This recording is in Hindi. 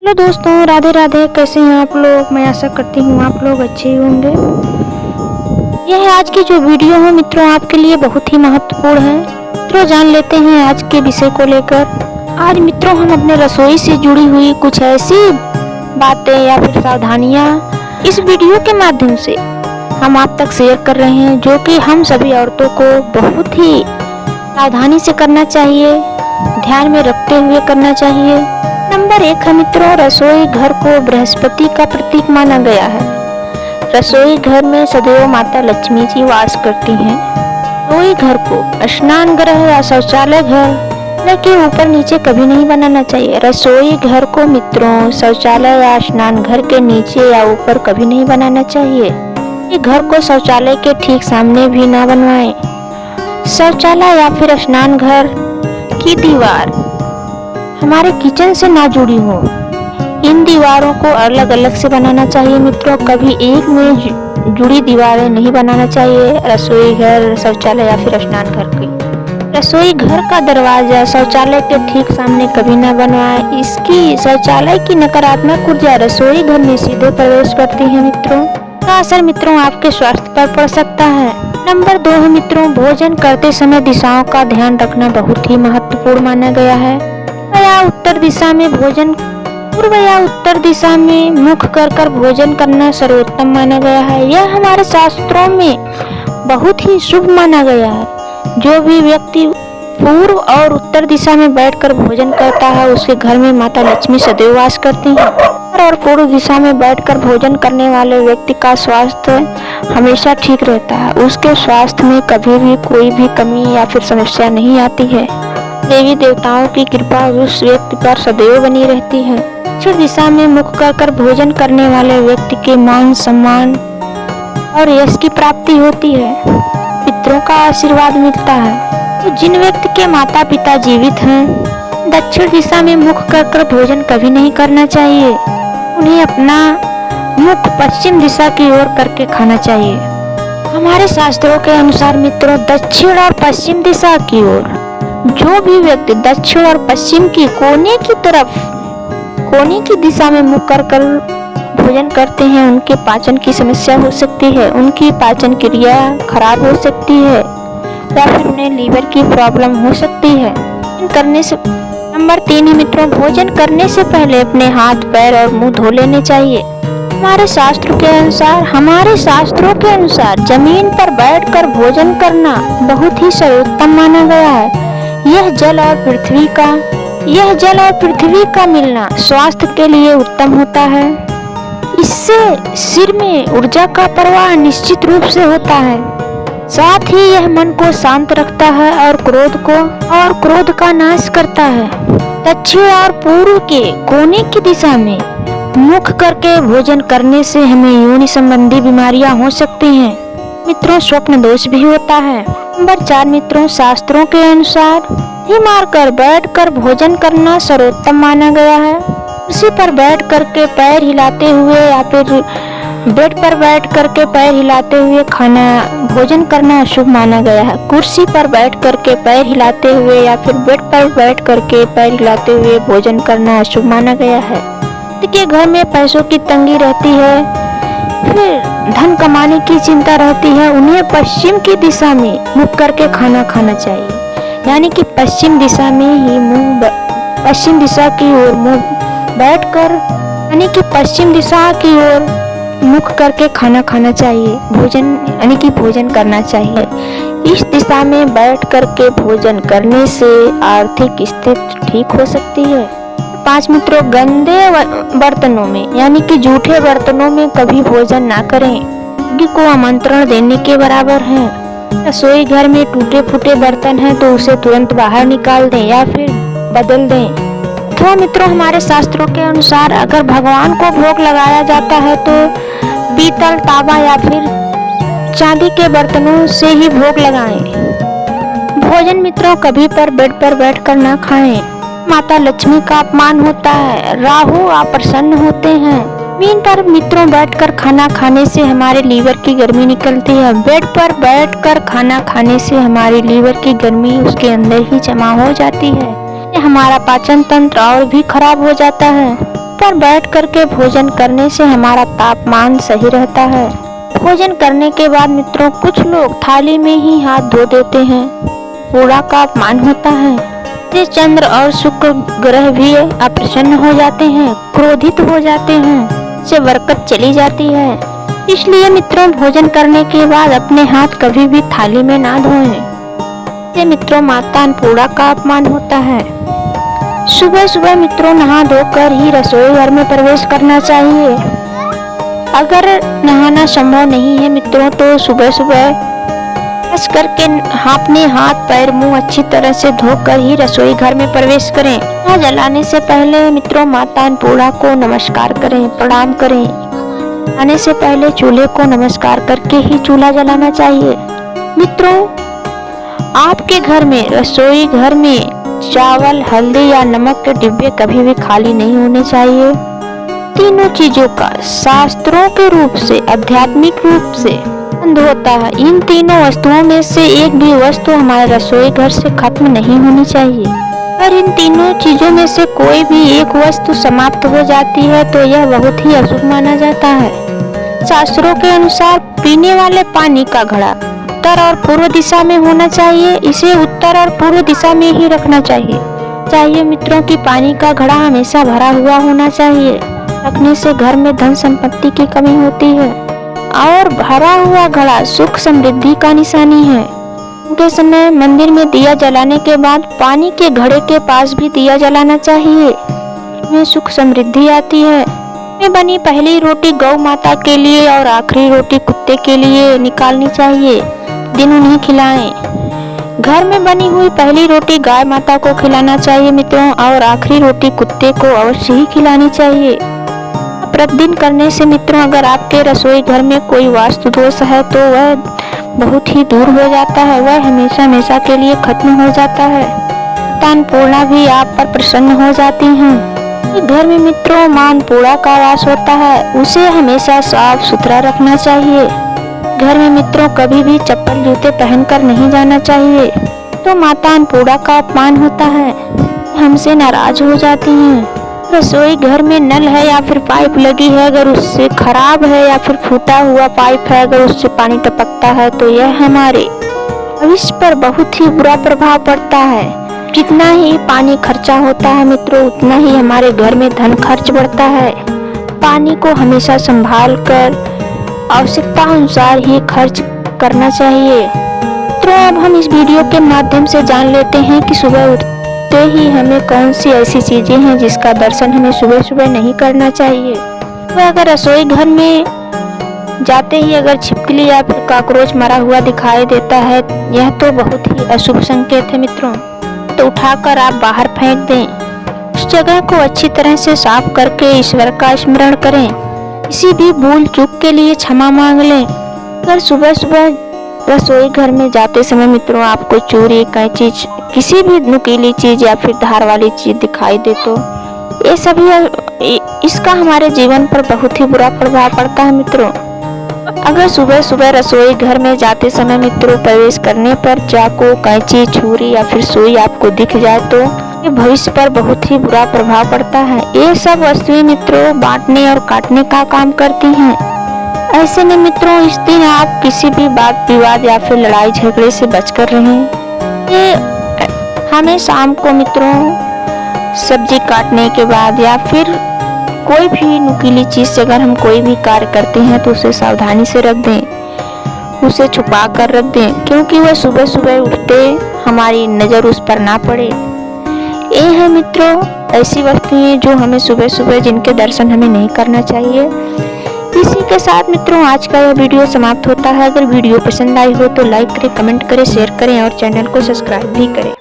हेलो दोस्तों, राधे राधे। कैसे हैं आप लोग? मैं आशा करती हूँ आप लोग अच्छे ही होंगे। यह आज की जो वीडियो है मित्रों आपके लिए बहुत ही महत्वपूर्ण है। मित्रों जान लेते हैं आज के विषय को लेकर। आज मित्रों हम अपने रसोई से जुड़ी हुई कुछ ऐसी बातें या फिर सावधानियाँ इस वीडियो के माध्यम से हम आप तक शेयर कर रहे हैं, जो कि हम सभी औरतों को बहुत ही सावधानी से करना चाहिए, ध्यान में रखते हुए करना चाहिए। नंबर 1 है मित्रों, रसोई घर को बृहस्पति का प्रतीक माना गया है। रसोई घर में सदैव माता लक्ष्मी जी वास करती हैं। रसोई घर को स्नान गृह या शौचालय घर के ऊपर नीचे कभी नहीं बनाना चाहिए। रसोई घर को मित्रों शौचालय या स्नान घर के नीचे या ऊपर कभी नहीं बनाना चाहिए। ये घर को शौचालय के ठीक सामने भी ना बनवाएं। शौचालय या फिर स्नान घर की दीवार हमारे किचन से ना जुड़ी हो। इन दीवारों को अलग अलग से बनाना चाहिए मित्रों, कभी एक में जुड़ी दीवारें नहीं बनाना चाहिए। रसोई घर, शौचालय या फिर स्नान घर की रसोई घर का दरवाजा शौचालय के ठीक सामने कभी ना बनवाएं। इसकी शौचालय की नकारात्मक ऊर्जा रसोई घर में सीधे प्रवेश करती है मित्रों। का असर मित्रों आपके स्वास्थ्य पर पड़ सकता है। नंबर 2 है मित्रों, भोजन करते समय दिशाओं का ध्यान रखना बहुत ही महत्वपूर्ण माना गया है। या उत्तर दिशा में भोजन, पूर्व या उत्तर दिशा में मुख कर भोजन करना सर्वोत्तम माना गया है। यह हमारे शास्त्रों में बहुत ही शुभ माना गया है। जो भी व्यक्ति पूर्व और उत्तर दिशा में बैठकर भोजन करता है उसके घर में माता लक्ष्मी सदैव वास करती हैं। और पूर्व दिशा में बैठकर भोजन करने वाले व्यक्ति का स्वास्थ्य हमेशा ठीक रहता है। उसके स्वास्थ्य में कभी भी कोई भी कमी या फिर समस्या नहीं आती है। देवी देवताओं की कृपा उस व्यक्ति पर सदैव बनी रहती है। दक्षिण दिशा में मुख कर भोजन करने वाले व्यक्ति के मान सम्मान और यश की प्राप्ति होती है, पितरों का आशीर्वाद मिलता है। तो जिन व्यक्ति के माता पिता जीवित हैं, दक्षिण दिशा में मुख कर भोजन कभी नहीं करना चाहिए। उन्हें अपना मुख पश्चिम दिशा की ओर करके खाना चाहिए। हमारे शास्त्रों के अनुसार मित्रों दक्षिण और पश्चिम दिशा की ओर जो भी व्यक्ति दक्षिण और पश्चिम की कोने की दिशा में मुख कर भोजन करते हैं उनके पाचन की समस्या हो सकती है, उनकी पाचन क्रिया खराब हो सकती है या फिर उन्हें लीवर की प्रॉब्लम हो सकती है। करने से नंबर 3 है मित्रों, भोजन करने से पहले अपने हाथ पैर और मुंह धो लेने चाहिए। हमारे शास्त्रों के अनुसार जमीन पर बैठकर भोजन करना बहुत ही सर्वोत्तम माना गया है। यह जल और पृथ्वी का मिलना स्वास्थ्य के लिए उत्तम होता है। इससे सिर में ऊर्जा का प्रवाह निश्चित रूप से होता है। साथ ही यह मन को शांत रखता है और क्रोध का नाश करता है। दक्षिण और पूर्व के कोने की दिशा में मुख करके भोजन करने से हमें योनि संबंधी बीमारियां हो सकती हैं। मित्रों स्वप्न दोष भी होता है। नंबर 4 मित्रों, शास्त्रों के अनुसार ही मारकर बैठकर भोजन करना सर्वोत्तम माना गया है। कुर्सी पर बैठ करके पैर हिलाते हुए या फिर बेड पर बैठ करके पैर हिलाते हुए भोजन करना अशुभ माना गया है। कुर्सी पर बैठ करके पैर हिलाते हुए या फिर बेड पर बैठ करके पैर हिलाते हुए भोजन करना अशुभ माना गया है। के घर में पैसों की तंगी रहती है, फिर धन कमाने की चिंता रहती है, उन्हें पश्चिम की दिशा में मुख करके खाना चाहिए। यानी कि पश्चिम दिशा की ओर मुंह बैठकर यानी कि पश्चिम दिशा की ओर मुख करके खाना चाहिए। भोजन करना चाहिए। इस दिशा में बैठ करके भोजन करने से आर्थिक स्थिति ठीक हो सकती है। 5 मित्रों, गंदे बर्तनों में यानी कि जूठे बर्तनों में कभी भोजन ना करें। अग्नि को आमंत्रण देने के बराबर है। रसोई घर में टूटे फूटे बर्तन हैं तो उसे तुरंत बाहर निकाल दें या फिर बदल दें। तो मित्रों हमारे शास्त्रों के अनुसार अगर भगवान को भोग लगाया जाता है तो पीतल, तांबा या फिर चांदी के बर्तनों से ही भोग लगाएं। भोजन मित्रों कभी पर बेड पर बैठकर ना खाएं। माता लक्ष्मी का अपमान होता है, राहु अप्रसन्न होते हैं। जमीन पर मित्रों बैठकर खाना खाने से हमारे लीवर की गर्मी निकलती है। बेड पर बैठकर खाना खाने से हमारी लीवर की गर्मी उसके अंदर ही जमा हो जाती है। हमारा पाचन तंत्र और भी खराब हो जाता है। पर बैठ करके भोजन करने से हमारा तापमान सही रहता है। भोजन करने के बाद मित्रों कुछ लोग थाली में ही हाथ धो देते हैं, पूरा का अपमान होता है। इससे चंद्र और शुक्र ग्रह भी अप्रसन्न हो जाते हैं, क्रोधित हो जाते हैं, से बरकत चली जाती है। इसलिए मित्रों भोजन करने के बाद अपने हाथ कभी भी थाली में ना धोएं। इससे मित्रों माता अन्नपूर्णा का अपमान होता है। सुबह सुबह मित्रों नहा धोकर ही रसोई घर में प्रवेश करना चाहिए। अगर नहाना संभव नहीं है मित्रों तो सुबह सुबह बस करके अपने हाथ पैर मुंह अच्छी तरह से धोकर ही रसोई घर में प्रवेश करें। वह जलाने से पहले मित्रों माता अन्नपूर्णा को नमस्कार करें, प्रणाम करें। आने से पहले चूल्हे को नमस्कार करके ही चूल्हा जलाना चाहिए। मित्रों आपके घर में रसोई घर में चावल, हल्दी या नमक के डिब्बे कभी भी खाली नहीं होने चाहिए। तीनों चीजों का शास्त्रों के रूप से आध्यात्मिक रूप से संबंध होता है। इन तीनों वस्तुओं में से एक भी वस्तु हमारे रसोई घर से खत्म नहीं होनी चाहिए। अगर इन तीनों चीजों में से कोई भी एक वस्तु समाप्त हो जाती है तो यह बहुत ही अशुभ माना जाता है। शास्त्रों के अनुसार पीने वाले पानी का घड़ा उत्तर और पूर्व दिशा में होना चाहिए। इसे उत्तर और पूर्व दिशा में ही रखना चाहिए मित्रों की पानी का घड़ा हमेशा भरा हुआ होना चाहिए। रखने से घर में धन संपत्ति की कमी होती है और भरा हुआ घड़ा सुख समृद्धि का निशानी है। के समय मंदिर में दिया जलाने के बाद पानी के घड़े के पास भी दिया जलाना चाहिए। इसमें सुख समृद्धि आती है। में बनी पहली रोटी गौ माता के लिए और आखिरी रोटी कुत्ते के लिए निकालनी चाहिए, दिन उन्हें खिलाएं। घर में बनी हुई पहली रोटी गाय माता को खिलाना चाहिए मित्रों और आखिरी रोटी कुत्ते को अवश्य ही खिलानी चाहिए। प्रतिदिन करने से मित्रों अगर आपके रसोई घर में कोई वास्तु दोष है तो वह बहुत ही दूर हो जाता है, वह हमेशा हमेशा के लिए खत्म हो जाता है। माता अन्नपूर्णा भी आप पर प्रसन्न हो जाती हैं। घर में मित्रों मां अन्नपूर्णा का वास होता है, उसे हमेशा साफ सुथरा रखना चाहिए। घर में मित्रों कभी भी चप्पल जूते पहनकर नहीं जाना चाहिए तो माता अन्नपूर्णा का अपमान होता है, हमसे नाराज हो जाती हैं। रसोई घर में नल है या फिर पाइप लगी है, अगर उससे खराब है या फिर फूटा हुआ पाइप है, अगर उससे पानी टपकता है तो यह हमारे भविष्य पर बहुत ही बुरा प्रभाव पड़ता है। जितना ही पानी खर्चा होता है मित्रों उतना ही हमारे घर में धन खर्च बढ़ता है। पानी को हमेशा संभाल कर आवश्यकता अनुसार ही खर्च करना चाहिए। तो अब हम इस वीडियो के माध्यम से जान लेते हैं कि सुबह उठते ही हमें कौन सी ऐसी चीजें हैं जिसका दर्शन हमें सुबह सुबह नहीं करना चाहिए। तो अगर रसोई घर में जाते ही अगर छिपकली या फिर कॉकरोच मरा हुआ दिखाई देता है, यह तो बहुत ही अशुभ संकेत है मित्रों। तो उठाकर आप बाहर फेंक दें। उस जगह को अच्छी तरह से साफ करके ईश्वर का स्मरण करें। किसी भी भूल चूक के लिए क्षमा मांग लें। अगर सुबह सुबह रसोई घर में जाते समय मित्रों आपको चोरी कैंची किसी भी नुकीली चीज या फिर धार वाली चीज दिखाई दे तो ये सभी इसका हमारे जीवन पर बहुत ही बुरा प्रभाव पड़ता है मित्रों। अगर सुबह सुबह रसोई घर में जाते समय मित्रों प्रवेश करने पर चाकू कैंची छुरी या फिर सुई आपको दिख जाए तो ये भविष्य पर बहुत ही बुरा प्रभाव पड़ता है। ये सब वस्तुएं मित्रों बांटने और काटने का काम करती हैं। ऐसे में मित्रों इस दिन आप किसी भी बात विवाद या फिर लड़ाई झगड़े से बचकर रहें। ये हमें शाम को मित्रों सब्जी काटने के बाद या फिर कोई भी नुकीली चीज से अगर हम कोई भी कार्य करते हैं तो उसे सावधानी से रख दें, उसे छुपा कर रख दें, क्योंकि वह सुबह सुबह उठते हमारी नजर उस पर ना पड़े। ये है मित्रों ऐसी वस्तुएं जो हमें सुबह सुबह जिनके दर्शन हमें नहीं करना चाहिए। इसी के साथ मित्रों आज का यह वीडियो समाप्त होता है। अगर वीडियो पसंद आई हो तो लाइक करें, कमेंट करें, शेयर करें और चैनल को सब्सक्राइब भी करें।